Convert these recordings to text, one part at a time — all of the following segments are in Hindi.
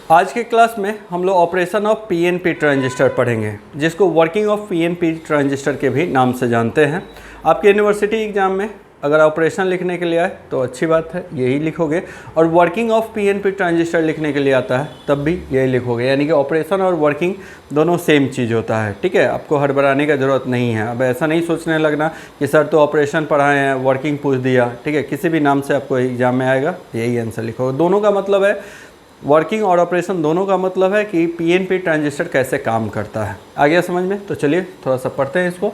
आज के क्लास में हम लोग ऑपरेशन ऑफ पीएनपी ट्रांजिस्टर पढ़ेंगे, जिसको वर्किंग ऑफ पीएनपी ट्रांजिस्टर के भी नाम से जानते हैं। आपके यूनिवर्सिटी एग्जाम में अगर ऑपरेशन लिखने के लिए आए तो अच्छी बात है, यही लिखोगे, और वर्किंग ऑफ पीएनपी ट्रांजिस्टर लिखने के लिए आता है तब भी यही लिखोगे। यानी कि ऑपरेशन और वर्किंग दोनों सेम चीज़ होता है। ठीक है, आपको हड़बड़ाने का ज़रूरत नहीं है। अब ऐसा नहीं सोचने लगना कि सर तो ऑपरेशन पढ़ाए हैं, वर्किंग पूछ दिया। ठीक है, किसी भी नाम से आपको एग्जाम में आएगा यही आंसर लिखोगे। दोनों का मतलब है, वर्किंग और ऑपरेशन दोनों का मतलब है कि पीएनपी ट्रांजिस्टर कैसे काम करता है। आ गया समझ में? तो चलिए थोड़ा सा पढ़ते हैं इसको।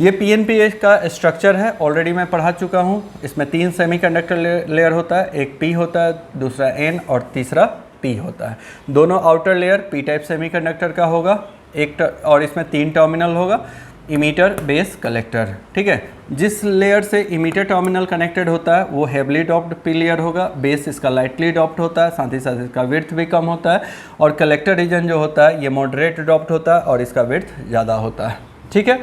ये पीएनपी का स्ट्रक्चर है, ऑलरेडी मैं पढ़ा चुका हूँ। इसमें 3 सेमीकंडक्टर लेयर होता है, एक पी होता है, दूसरा एन और तीसरा पी होता है। दोनों outer layer P type semiconductor का होगा, और इसमें 3 टर्मिनल होगा, इमीटर, बेस, कलेक्टर। ठीक है, जिस लेयर से इमीटर टर्मिनल कनेक्टेड होता है वो हेवली डॉप्ड पी लेयर होगा, बेस इसका लाइटली डॉप्ड होता है, साथ ही साथ इसका विड्थ भी कम होता है, और कलेक्टर रीजन जो होता है ये मॉडरेट डॉप्ड होता है और इसका विड्थ ज़्यादा होता है। ठीक है,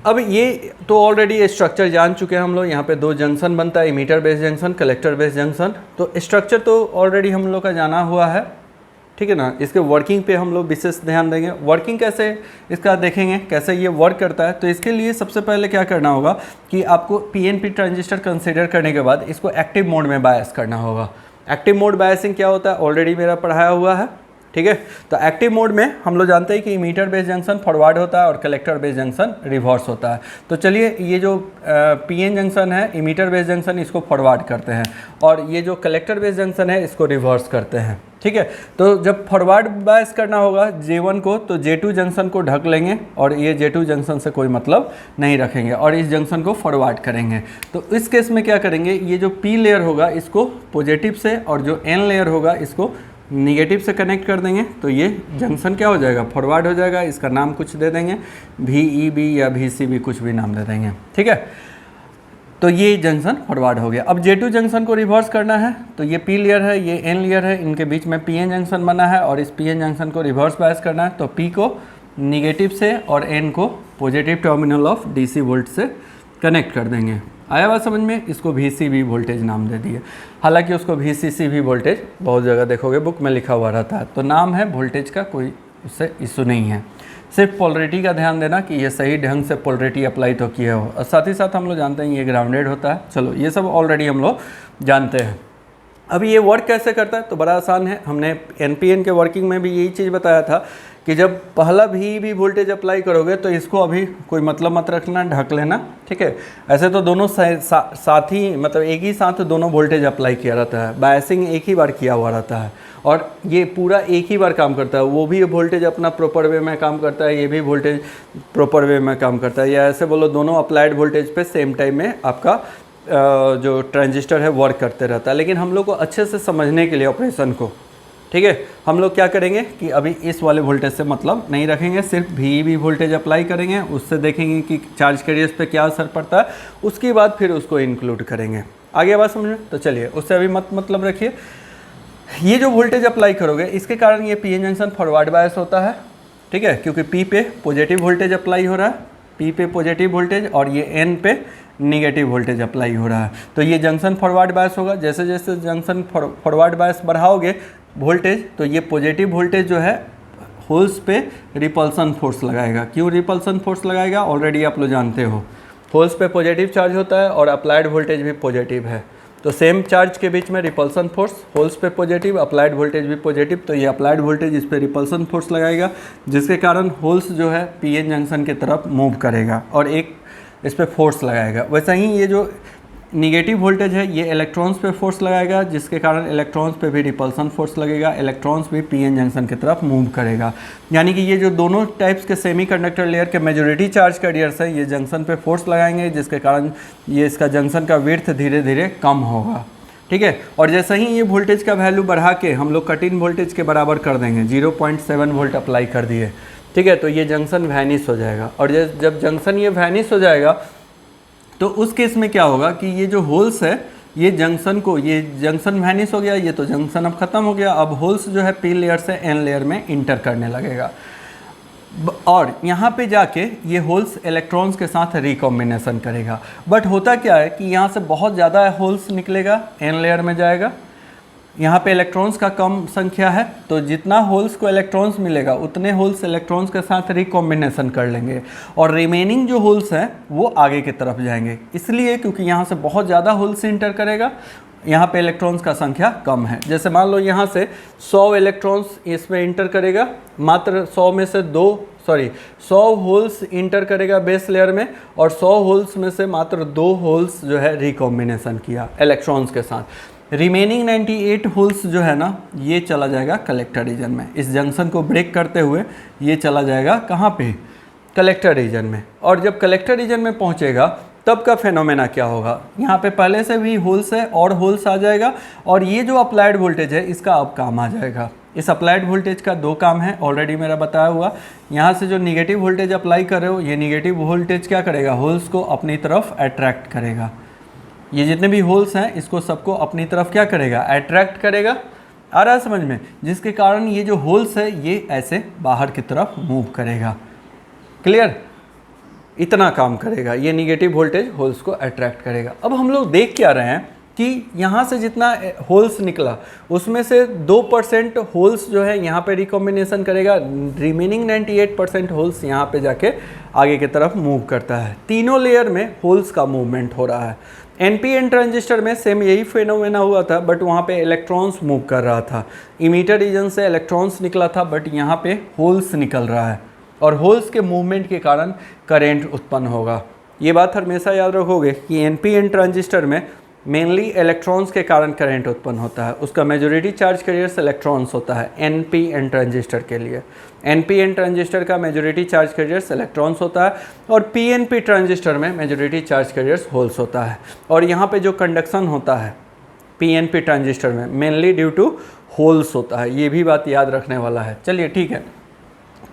अब ये तो ऑलरेडी स्ट्रक्चर जान चुके हैं हम लोग। यहाँ पे 2 जंक्शन बनता है, emitter base junction, collector base junction. तो स्ट्रक्चर तो ऑलरेडी हम लोग का जाना हुआ है। ठीक है ना, इसके वर्किंग पे हम लोग विशेष ध्यान देंगे। वर्किंग कैसे इसका देखेंगे, कैसे ये वर्क करता है। तो इसके लिए सबसे पहले क्या करना होगा कि आपको पीएनपी ट्रांजिस्टर कंसीडर करने के बाद इसको एक्टिव मोड में बायस करना होगा। एक्टिव मोड बायसिंग क्या होता है, ऑलरेडी मेरा पढ़ाया हुआ है। ठीक है, तो एक्टिव मोड में हम लोग जानते हैं कि इमीटर बेस जंक्शन फॉरवर्ड होता है और कलेक्टर बेस जंक्शन रिवर्स होता है। तो चलिए, ये जो पीएन जंक्शन है, इमीटर बेस जंक्शन, इसको फॉरवर्ड करते हैं, और ये जो कलेक्टर बेस जंक्शन है इसको रिवर्स करते हैं। ठीक है, तो जब फॉरवर्ड बायस करना होगा J1 को, तो J2 जंक्शन को ढक लेंगे और ये J2 जंक्शन से कोई मतलब नहीं रखेंगे और इस जंक्शन को फॉरवर्ड करेंगे। तो इस केस में क्या करेंगे, ये जो P लेयर होगा इसको पॉजिटिव से और जो N लेयर होगा इसको निगेटिव से कनेक्ट कर देंगे। तो ये जंक्शन क्या हो जाएगा, फॉरवर्ड हो जाएगा। इसका नाम कुछ दे देंगे, VEB या VCB, कुछ भी नाम दे देंगे। ठीक है, तो ये जंक्शन फॉरवर्ड हो गया। अब J2 जंक्शन को रिवर्स करना है, तो ये P लेयर है, ये N लेयर है, इनके बीच में PN जंक्शन बना है और इस PN जंक्शन को रिवर्स बायस करना है। तो P को निगेटिव से और N को positive terminal of DC volt से कनेक्ट कर देंगे। आया बात समझ में? इसको VCB वोल्टेज नाम दे दिए। हालांकि उसको VCC भी वोल्टेज बहुत जगह देखोगे बुक में लिखा हुआ रहता है। तो नाम है, वोल्टेज का कोई उससे इशू नहीं है। सिर्फ पोलरिटी का ध्यान देना कि ये सही ढंग से पोलरिटी अप्लाई तो किया हो। और साथ ही साथ हम लोग जानते हैं ये ग्राउंडेड होता है। चलो, ये सब ऑलरेडी हम लोग जानते हैं। अब ये वर्क कैसे करता है, तो बड़ा आसान है। हमने NPN के वर्किंग में भी यही चीज़ बताया था कि जब पहला भी वोल्टेज अप्लाई करोगे तो इसको अभी कोई मतलब मत रखना, ढक लेना। ठीक है, ऐसे तो दोनों साथ ही, मतलब एक ही साथ दोनों वोल्टेज अप्लाई किया रहता है। बायसिंग एक ही बार किया हुआ रहता है और ये पूरा एक ही बार काम करता है। वो भी वोल्टेज अपना प्रॉपर वे में काम करता है, ये भी वोल्टेज प्रॉपर वे में काम करता है। या ऐसे बोलो, दोनों अप्लाइड वोल्टेज पे सेम टाइम में आपका जो ट्रांजिस्टर है वर्क करते रहता है। लेकिन हम लोग को अच्छे से समझने के लिए ऑपरेशन को, ठीक है, हम लोग क्या करेंगे कि अभी इस वाले वोल्टेज से मतलब नहीं रखेंगे, सिर्फ VEB वोल्टेज अप्लाई करेंगे। उससे देखेंगे कि चार्ज कैरियर्स पे क्या असर पड़ता है, उसके बाद फिर उसको इंक्लूड करेंगे। आगे बात समझ में? तो चलिए, उससे अभी मतलब रखिए। ये जो वोल्टेज अप्लाई करोगे इसके कारण ये PN जंक्शन फॉरवर्ड बायस होता है। ठीक है, क्योंकि P पे पॉजिटिव वोल्टेज अप्लाई हो रहा है, P पे पॉजिटिव वोल्टेज, और ये N पे निगेटिव वोल्टेज अप्लाई हो रहा है। तो ये जंक्शन फॉरवर्ड बायस होगा। जैसे जैसे जंक्शन फॉरवर्ड बायस बढ़ाओगे वोल्टेज, तो ये पॉजिटिव वोल्टेज जो है होल्स पे रिपल्सन फोर्स लगाएगा। क्यों रिपल्सन फोर्स लगाएगा, ऑलरेडी आप लोग जानते हो। होल्स पे पॉजिटिव चार्ज होता है और अप्लाइड वोल्टेज भी पॉजिटिव है, तो सेम चार्ज के बीच में रिपल्सन फोर्स, होल्स पे पॉजिटिव, अप्लाइड वोल्टेज भी पॉजिटिव। तो ये अप्लाइड वोल्टेज इस पे रिपल्सन फोर्स लगाएगा, जिसके कारण होल्स जो है PN जंक्शन की तरफ मूव करेगा और एक इस पे फोर्स लगाएगा। वैसे ही ये जो निगेटिव वोल्टेज है ये इलेक्ट्रॉन्स पे फोर्स लगाएगा, जिसके कारण इलेक्ट्रॉन्स पे भी रिपल्सन फोर्स लगेगा, इलेक्ट्रॉन्स भी PN जंक्शन की तरफ मूव करेगा। यानी कि ये जो दोनों टाइप्स के सेमीकंडक्टर लेयर के मेजॉरिटी चार्ज कैरियर्स हैं, ये जंक्शन पे फोर्स लगाएंगे, जिसके कारण ये इसका जंक्शन का विड्थ धीरे धीरे कम होगा। ठीक है, और जैसे ही ये वोल्टेज का वैल्यू बढ़ा के हम लोग कट इन वोल्टेज के बराबर कर देंगे, 0.7 वोल्ट अप्लाई कर दिए। ठीक है, तो ये जंक्शन वैनिश हो जाएगा। और जब जंक्शन ये वैनिश हो जाएगा तो उस केस में क्या होगा कि ये जो होल्स है, ये जंक्शन वैनिश हो गया, ये तो जंक्शन अब ख़त्म हो गया। अब होल्स जो है P लेयर से N लेयर में इंटर करने लगेगा और यहाँ पे जाके ये होल्स इलेक्ट्रॉन्स के साथ रिकॉम्बिनेशन करेगा। बट होता क्या है कि यहाँ से बहुत ज़्यादा होल्स निकलेगा, N लेयर में जाएगा, यहाँ पे इलेक्ट्रॉन्स का कम संख्या है, तो जितना होल्स को इलेक्ट्रॉन्स मिलेगा उतने होल्स इलेक्ट्रॉन्स के साथ रिकॉम्बिनेशन कर लेंगे और रिमेनिंग जो होल्स हैं वो आगे की तरफ जाएंगे, इसलिए क्योंकि यहाँ से बहुत ज़्यादा होल्स इंटर करेगा, यहाँ पे इलेक्ट्रॉन्स का संख्या कम है। जैसे मान लो यहाँ से 100 इलेक्ट्रॉन्स इसमें इंटर करेगा, मात्र 100 में से 100 होल्स इंटर करेगा बेस लेयर में, और 100 होल्स में से मात्र 2 होल्स जो है रिकॉम्बिनेशन किया इलेक्ट्रॉन्स के साथ। रिमेनिंग 98 होल्स जो है ना, ये चला जाएगा कलेक्टर रीजन में। इस जंक्शन को ब्रेक करते हुए ये चला जाएगा कहाँ पे, कलेक्टर रीजन में। और जब कलेक्टर रीजन में पहुँचेगा तब का फेनोमेना क्या होगा, यहाँ पे पहले से भी होल्स है और होल्स आ जाएगा, और ये जो अप्लाइड वोल्टेज है इसका अब काम आ जाएगा। इस अप्लाइड वोल्टेज का 2 काम है, ऑलरेडी मेरा बताया हुआ। यहाँ से जो निगेटिव वोल्टेज अप्लाई कर रहे हो, ये निगेटिव वोल्टेज क्या करेगा, होल्स को अपनी तरफ अट्रैक्ट करेगा। ये जितने भी होल्स हैं इसको सबको अपनी तरफ क्या करेगा, अट्रैक्ट करेगा। आ रहा है समझ में, जिसके कारण ये जो होल्स है ये ऐसे बाहर की तरफ मूव करेगा। क्लियर, इतना काम करेगा, ये निगेटिव वोल्टेज होल्स को अट्रैक्ट करेगा। अब हम लोग देख क्या रहे हैं कि यहाँ से जितना होल्स निकला उसमें से 2% होल्स जो है यहाँ पे रिकॉम्बिनेशन करेगा, रिमेनिंग 98% होल्स यहाँ पे जाके आगे की तरफ मूव करता है। तीनों लेयर में होल्स का मूवमेंट हो रहा है। NPN ट्रांजिस्टर में सेम यही फेनोमेना हुआ था, बट वहाँ पे इलेक्ट्रॉन्स मूव कर रहा था। इमीटर रीजन से इलेक्ट्रॉन्स निकला था, बट यहाँ पे होल्स निकल रहा है, और होल्स के मूवमेंट के कारण करेंट उत्पन्न होगा। ये बात हमेशा याद रखोगे कि NPN ट्रांजिस्टर में मेनली इलेक्ट्रॉन्स के कारण करंट उत्पन्न होता है। उसका मेजॉरिटी चार्ज कैरियर्स इलेक्ट्रॉन्स होता है NPN ट्रांजिस्टर के लिए। NPN ट्रांजिस्टर का मेजॉरिटी चार्ज कैरियर्स इलेक्ट्रॉन्स होता है, और PNP ट्रांजिस्टर में मेजॉरिटी चार्ज कैरियर्स होल्स होता है। और यहाँ पे जो कंडक्शन होता है PNP ट्रांजिस्टर में मेनली ड्यू टू होल्स होता है। ये भी बात याद रखने वाला है। चलिए ठीक है,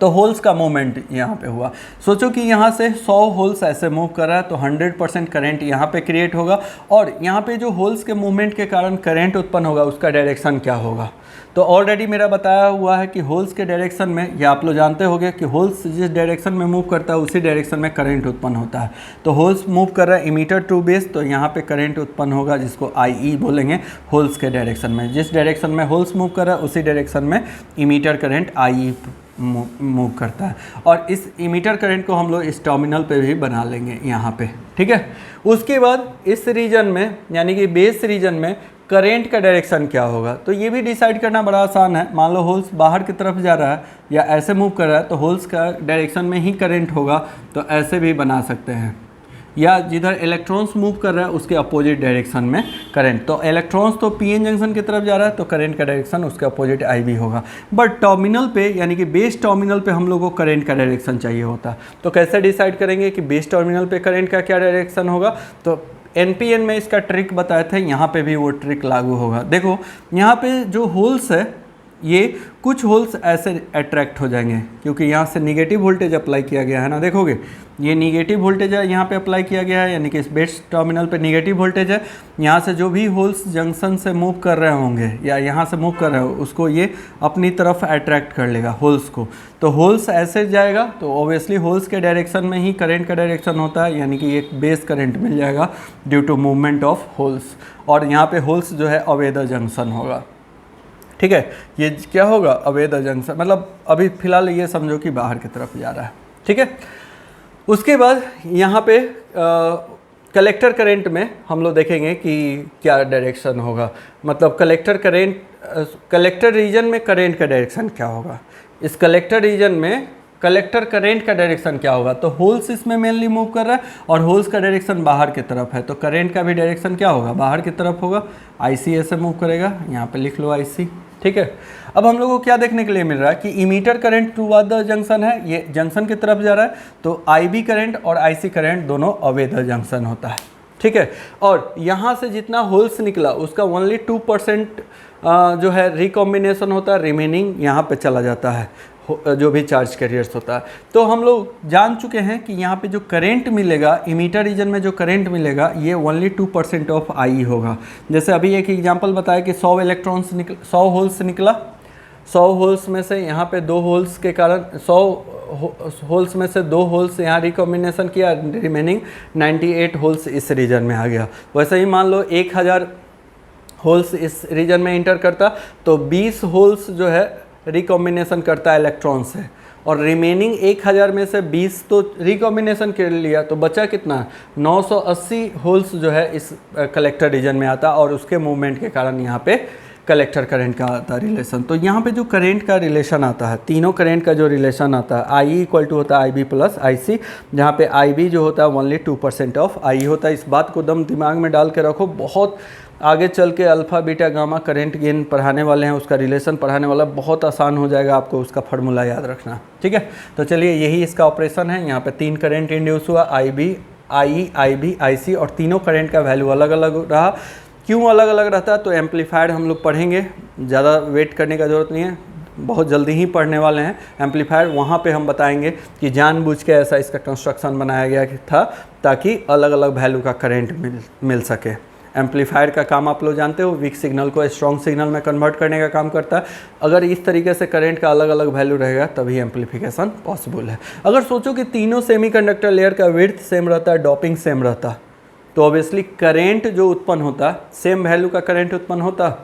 तो होल्स का मूवमेंट यहाँ पे हुआ। सोचो कि यहाँ से 100 होल्स ऐसे मूव कर रहा है, तो 100% करंट यहाँ पे क्रिएट होगा, और यहाँ पे जो होल्स के मूवमेंट के कारण करंट उत्पन्न होगा उसका डायरेक्शन क्या होगा। तो ऑलरेडी मेरा बताया हुआ है कि होल्स के डायरेक्शन में, या आप लोग जानते होंगे कि होल्स जिस डायरेक्शन में मूव करता है उसी डायरेक्शन में करंट उत्पन्न होता है। तो होल्स मूव कर रहा है इमीटर टू बेस, तो यहाँ पे करंट उत्पन्न होगा जिसको IE बोलेंगे होल्स के डायरेक्शन में। जिस डायरेक्शन में होल्स मूव कर रहा है उसी डायरेक्शन में इमीटर करंट IE मूव करता है। और इस इमीटर करंट को हम लोग इस टर्मिनल पे भी बना लेंगे यहाँ पे, ठीक है। उसके बाद इस रीजन में, यानी कि बेस रीजन में करंट का डायरेक्शन क्या होगा, तो ये भी डिसाइड करना बड़ा आसान है। मान लो होल्स बाहर की तरफ जा रहा है या ऐसे मूव कर रहा है, तो होल्स का डायरेक्शन में ही करंट होगा, तो ऐसे भी बना सकते हैं। या जिधर इलेक्ट्रॉन्स मूव कर रहा है उसके अपोजिट डायरेक्शन में करंट, तो इलेक्ट्रॉन्स तो PN जंक्शन की तरफ जा रहा है, तो करंट का डायरेक्शन उसके अपोजिट IB होगा। बट टर्मिनल पे, यानी कि बेस टर्मिनल पे हम लोग को करंट का डायरेक्शन चाहिए होता है। तो कैसे डिसाइड करेंगे कि बेस टर्मिनल पे करंट का क्या डायरेक्शन होगा, तो NPN में इसका ट्रिक बताए थे, यहाँ पे भी वो ट्रिक लागू होगा। देखो यहाँ पे जो होल्स है, ये कुछ होल्स ऐसे अट्रैक्ट हो जाएंगे क्योंकि यहाँ से निगेटिव वोल्टेज अप्लाई किया गया है ना। देखोगे ये निगेटिव वोल्टेज है, यहाँ पे अप्लाई किया गया है, यानी कि इस बेस टर्मिनल पे निगेटिव वोल्टेज है। यहाँ से जो भी होल्स जंक्शन से मूव कर रहे होंगे या यहाँ से मूव कर रहे हो, उसको ये अपनी तरफ अट्रैक्ट कर लेगा होल्स को। तो होल्स ऐसे जाएगा, तो ऑब्वियसली होल्स के डायरेक्शन में ही करंट का डायरेक्शन होता है, यानी कि एक बेस करंट मिल जाएगा due to movement of holes. और यहाँ पे होल्स जो है अवैध जंक्शन होगा, ठीक है। ये क्या होगा, अवैध जंक्शन, मतलब अभी फिलहाल ये समझो कि बाहर की तरफ जा रहा है, ठीक है। उसके बाद यहाँ पे कलेक्टर करंट में हम लोग देखेंगे कि क्या डायरेक्शन होगा, मतलब कलेक्टर रीजन में करंट का डायरेक्शन क्या होगा। इस कलेक्टर रीजन में कलेक्टर करंट का डायरेक्शन क्या होगा, तो होल्स इसमें मेनली मूव कर रहा है और होल्स का डायरेक्शन बाहर की तरफ है, तो करंट का भी डायरेक्शन क्या होगा, बाहर की तरफ होगा। IC ऐसे मूव करेगा, यहाँ पे लिख लो IC, ठीक है। अब हम लोगों को क्या देखने के लिए मिल रहा है कि emitter current toward the junction है, ये जंक्शन की तरफ जा रहा है, तो IB करंट और IC करंट दोनों अवैध जंक्शन होता है, ठीक है। और यहाँ से जितना होल्स निकला उसका ओनली 2% जो है रिकॉम्बिनेशन होता है, रिमेनिंग यहाँ पे चला जाता है जो भी चार्ज कैरियर्स होता है। तो हम लोग जान चुके हैं कि यहाँ पे जो करंट मिलेगा इमीटर रीजन में, जो करंट मिलेगा ये ओनली 2% ऑफ IE होगा। जैसे अभी एक एग्जांपल बताया कि 100 इलेक्ट्रॉन्स 100 होल्स निकला, 100 होल्स में से यहाँ पे 2 होल्स के कारण 100 होल्स में से 2 होल्स यहाँ रिकॉम्बिनेशन किया, रिमेनिंग 98 होल्स इस रीजन में आ गया। वैसे ही मान लो 1000 होल्स इस रीजन में इंटर करता, तो 20 होल्स जो है रिकॉम्बिनेशन करता है इलेक्ट्रॉन से, और रिमेनिंग 1000 में से 20 तो रिकॉम्बिनेशन कर लिया, तो बचा कितना 980 होल्स जो है इस कलेक्टर रीजन में आता, और उसके मूवमेंट के कारण यहाँ पे कलेक्टर करंट का आता है रिलेशन। तो यहाँ पे जो करंट का रिलेशन आता है, तीनों करंट का जो रिलेशन आता है, आई इक्वल टू होता है आई बी प्लस आई सी, जहाँ पे आई बी जो होता है ओनली 2% ऑफ आई होता है। इस बात को दम दिमाग में डाल के रखो, बहुत आगे चल के alpha beta gamma current gain पढ़ाने वाले हैं, उसका रिलेशन पढ़ाने वाला, बहुत आसान हो जाएगा आपको उसका फार्मूला याद रखना, ठीक है। तो चलिए यही इसका ऑपरेशन है। यहाँ पे 3 करंट इंड्यूस हुआ, आई बी, आई बी, आई सी, और तीनों करंट का वैल्यू अलग अलग रहा। क्यों अलग अलग रहता है, तो एम्पलीफायड हम लोग पढ़ेंगे, ज़्यादा वेट करने का ज़रूरत नहीं है, बहुत जल्दी ही पढ़ने वाले हैं। एम्पलीफायर वहाँ पे हम बताएंगे कि जानबूझ के ऐसा इसका कंस्ट्रक्शन बनाया गया था ताकि अलग अलग वैल्यू का करंट मिल सके। एम्पलीफायर का काम आप लोग जानते हो, वीक सिग्नल को स्ट्रॉन्ग सिग्नल में कन्वर्ट करने का काम करता है। अगर इस तरीके से करंट का अलग अलग वैल्यू रहेगा तभी एम्पलीफिकेशन पॉसिबल है। अगर सोचो कि तीनों सेमीकंडक्टर लेयर का विड्थ सेम रहता है, डॉपिंग सेम रहता, तो ऑब्वियसली करंट जो उत्पन्न होता, सेम वैल्यू का करंट उत्पन्न होता।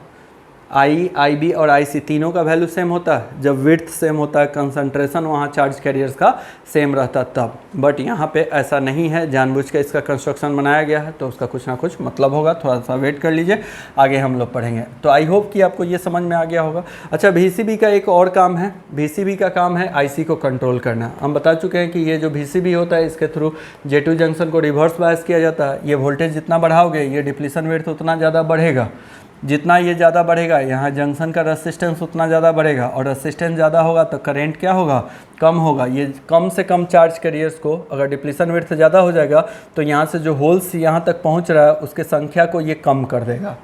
आई बी और आई सी तीनों का वैल्यू सेम होता है जब विड्थ सेम होता है, कंसंट्रेशन वहाँ चार्ज कैरियर्स का सेम रहता तब। बट यहाँ पे ऐसा नहीं है, जानबूझ के इसका कंस्ट्रक्शन बनाया गया है, तो उसका कुछ ना कुछ मतलब होगा। थोड़ा सा वेट कर लीजिए, आगे हम लोग पढ़ेंगे। तो आई होप कि आपको ये समझ में आ गया होगा। अच्छा, VCB का एक और काम है, VCB का काम है IC को कंट्रोल करना। हम बता चुके हैं कि ये जो VCB होता है, इसके थ्रू J2 जंक्शन को रिवर्स बायस किया जाता है। ये वोल्टेज जितना बढ़ाओगे ये डिप्लीशन विड्थ उतना ज़्यादा बढ़ेगा, जितना ये ज़्यादा बढ़ेगा यहाँ जंक्शन का रेसिस्टेंस उतना ज़्यादा बढ़ेगा, और रेसिस्टेंस ज़्यादा होगा तो करंट क्या होगा, कम होगा। ये कम से कम चार्ज कैरियर्स को, अगर डिप्लीशन विड्थ ज़्यादा हो जाएगा तो यहाँ से जो होल्स यहाँ तक पहुँच रहा है उसके संख्या को ये कम कर देगा,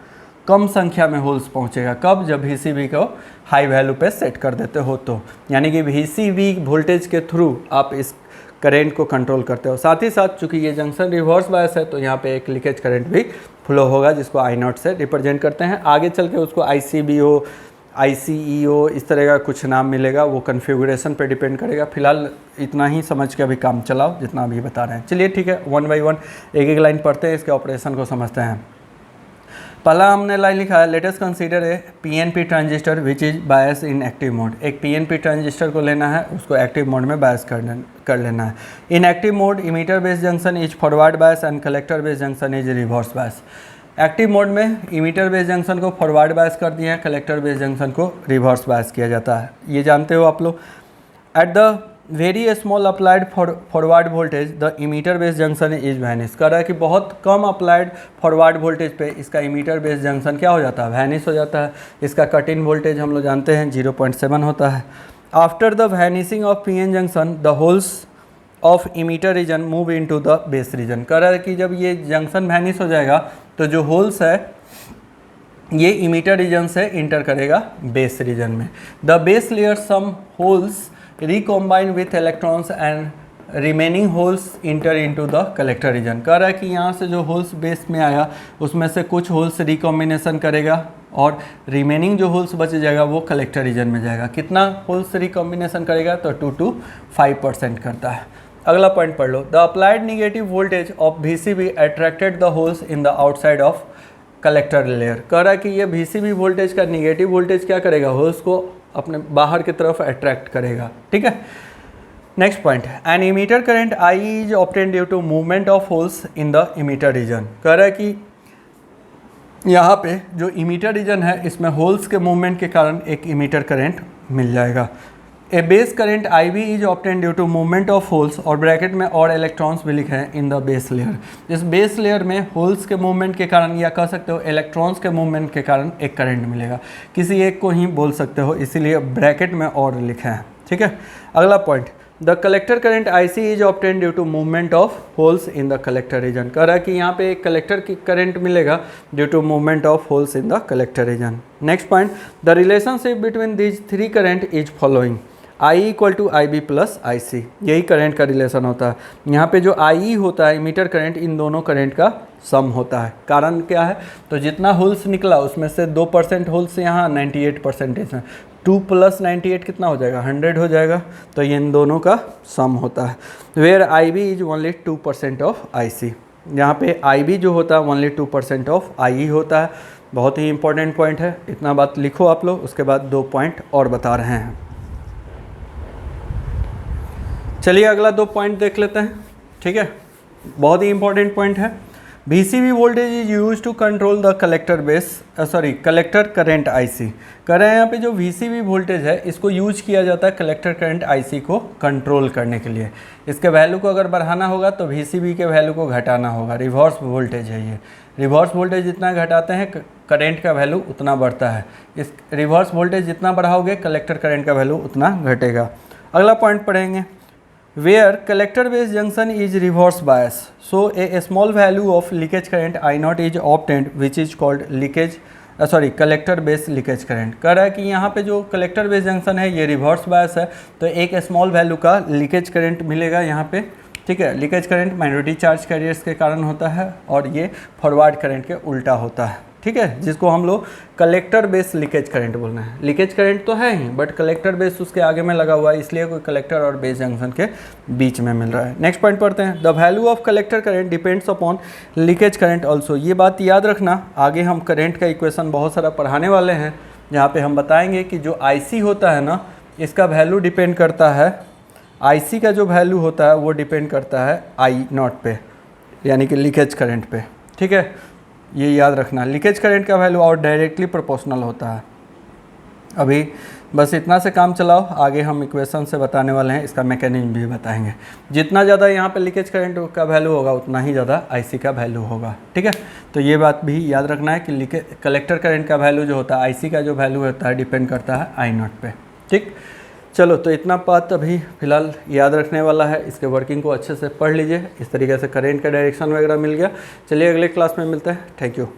कम संख्या में होल्स पहुँचेगा। कब, जब VCB को हाई वैल्यू पे सेट कर देते हो तो, यानी कि VCB वोल्टेज के थ्रू आप इस करंट को कंट्रोल करते हो। साथ ही साथ चूँकि ये जंक्शन रिवर्स बायस है तो यहाँ पे एक लीकेज करंट भी फ्लो होगा, जिसको I0 से रिप्रेजेंट करते हैं। आगे चल के उसको ICBO, ICEO इस तरह का कुछ नाम मिलेगा, वो कन्फिगुरेशन पे डिपेंड करेगा। फिलहाल इतना ही समझ के अभी काम चलाओ जितना अभी बता रहे हैं। चलिए ठीक है, 1 बाई 1 एक एक लाइन पढ़ते हैं, इसके ऑपरेशन को समझते हैं। पहला हमने लाइन लिखा है, let us consider a PNP transistor which is bias in active mode. एक PNP ट्रांजिस्टर को लेना है, उसको एक्टिव मोड में बायस कर लेना है। इन active mode emitter based junction is forward bias and collector based junction is reverse bias. Active mode में इमीटर बेस्ड जंक्शन को फॉरवर्ड बायस कर दिया है, कलेक्टर बेस्ड जंक्शन को रिवर्स बायस किया जाता है, ये जानते हो आप लोग। At the very small applied forward voltage the emitter based junction is vanish. कह रहा है कि बहुत कम अप्लाइड फॉरवर्ड वोल्टेज पे इसका इमीटर बेस्ड जंक्शन क्या हो जाता है, वैनिश हो जाता है। इसका कट इन वोल्टेज हम लोग जानते हैं 0.7 होता है। After the vanishing of PN junction the holes of emitter region move into the base region. कह रहा है कि जब ये जंक्शन वैनिश हो जाएगा तो जो होल्स है ये इमीटर रीजन से इंटर करेगा बेस रीजन में। The base layer some holes recombine with electrons and remaining holes enter into the collector region। कह रहा है कि यहाँ से जो होल्स बेस में आया उसमें से कुछ होल्स रिकॉम्बिनेशन करेगा और रिमेनिंग जो होल्स बच जाएगा वो कलेक्टर रीजन में जाएगा। कितना होल्स रिकॉम्बिनेशन करेगा, तो 2 to 5% करता है। अगला पॉइंट पढ़ लो, the applied negative voltage of VCB attracted the holes in the outside of collector layer. कह रहा है कि ये VCB वोल्टेज का निगेटिव वोल्टेज क्या करेगा, होल्स को अपने बाहर की तरफ अट्रैक्ट करेगा, ठीक है। Next point, an emitter current I is obtained due to movement of holes in the emitter region. कह रहा है कि यहाँ पे जो इमीटर रीजन है इसमें होल्स के मूवमेंट के कारण एक इमीटर करंट मिल जाएगा। A base current IB is obtained due to movement of holes, और ब्रैकेट में और इलेक्ट्रॉन्स भी लिखे हैं इन द बेस लेयर। इस बेस लेयर में होल्स के मूवमेंट के कारण, या कह सकते हो इलेक्ट्रॉन्स के मूवमेंट के कारण एक करंट मिलेगा। किसी एक को ही बोल सकते हो, इसीलिए ब्रैकेट में और लिखे हैं, ठीक है। अगला point, the collector current IC is obtained due to movement of holes in the collector region. कह रहा है कि यहाँ पे एक कलेक्टर की करंट मिलेगा due to movement of holes in the collector region. Next point, the relationship between these 3 current is following. I equal to IB plus IC, यही करंट का रिलेशन होता है। यहाँ पे जो IE होता है इमीटर करंट, इन दोनों करंट का सम होता है। कारण क्या है, तो जितना होल्स निकला उसमें से 2% होल्स यहाँ 98% है, 2 + 98 कितना हो जाएगा, 100 हो जाएगा। तो ये इन दोनों का सम होता है। Where IB is only 2% of IC। यहाँ पे IB जो होता है ओनली 2% ऑफ IE होता है। बहुत ही इंपॉर्टेंट पॉइंट है, इतना बात लिखो आप लोग। उसके बाद 2 पॉइंट और बता रहे हैं। चलिए अगला 2 पॉइंट देख लेते हैं, ठीक है, बहुत ही इंपॉर्टेंट पॉइंट है। VCB voltage is use to control the collector current IC। कह रहे हैं यहाँ पे जो VCB वोल्टेज है इसको यूज किया जाता है कलेक्टर करंट IC को कंट्रोल करने के लिए। इसके वैल्यू को अगर बढ़ाना होगा तो VCB के वैल्यू को घटाना होगा। रिवर्स वोल्टेज है ये। रिवर्स वोल्टेज जितना घटाते हैं करंट का वैल्यू उतना बढ़ता है। इस रिवर्स वोल्टेज जितना बढ़ाओगे कलेक्टर करंट का वैल्यू उतना घटेगा। अगला पॉइंट पढ़ेंगे, where collector base junction is reverse bias, so a small value of leakage current I0 is obtained which is called collector base leakage current। कह रहा है कि यहाँ पे जो कलेक्टर बेस जंक्शन है ये रिवर्स बायस है, तो एक स्मॉल वैल्यू का लीकेज करंट मिलेगा यहाँ पे, ठीक है। Leakage current minority charge carriers के कारण होता है और ये फॉरवर्ड करंट के उल्टा होता है, ठीक है, जिसको हम लोग कलेक्टर बेस लीकेज करंट बोल रहे हैं। लीकेज करंट तो है ही बट कलेक्टर बेस उसके आगे में लगा हुआ है, इसलिए कोई कलेक्टर और बेस जंक्शन के बीच में मिल रहा है। नेक्स्ट पॉइंट पढ़ते हैं, the value of collector current depends upon leakage current also. ये बात याद रखना, आगे हम करंट का इक्वेशन बहुत सारा पढ़ाने वाले हैं जहाँ पे हम बताएंगे कि जो IC होता है ना इसका वैल्यू डिपेंड करता है, IC का जो वैल्यू होता है वो डिपेंड करता है I0 पे, यानी कि लीकेज करंट पे, ठीक है, ये याद रखना। लीकेज करंट का वैल्यू और डायरेक्टली प्रोपोर्शनल होता है। अभी बस इतना से काम चलाओ, आगे हम इक्वेशन से बताने वाले हैं, इसका मैकेनिज्म भी बताएंगे। जितना ज़्यादा यहाँ पे लीकेज करंट का वैल्यू होगा उतना ही ज़्यादा IC का वैल्यू होगा, ठीक है। तो ये बात भी याद रखना है कि कलेक्टर करंट का वैल्यू जो होता है IC का जो वैल्यू होता है डिपेंड करता है I0 पे, ठीक। चलो तो इतना बात अभी फ़िलहाल याद रखने वाला है, इसके वर्किंग को अच्छे से पढ़ लीजिए। इस तरीके से करंट का डायरेक्शन वगैरह मिल गया। चलिए अगले क्लास में मिलते हैं। Thank you.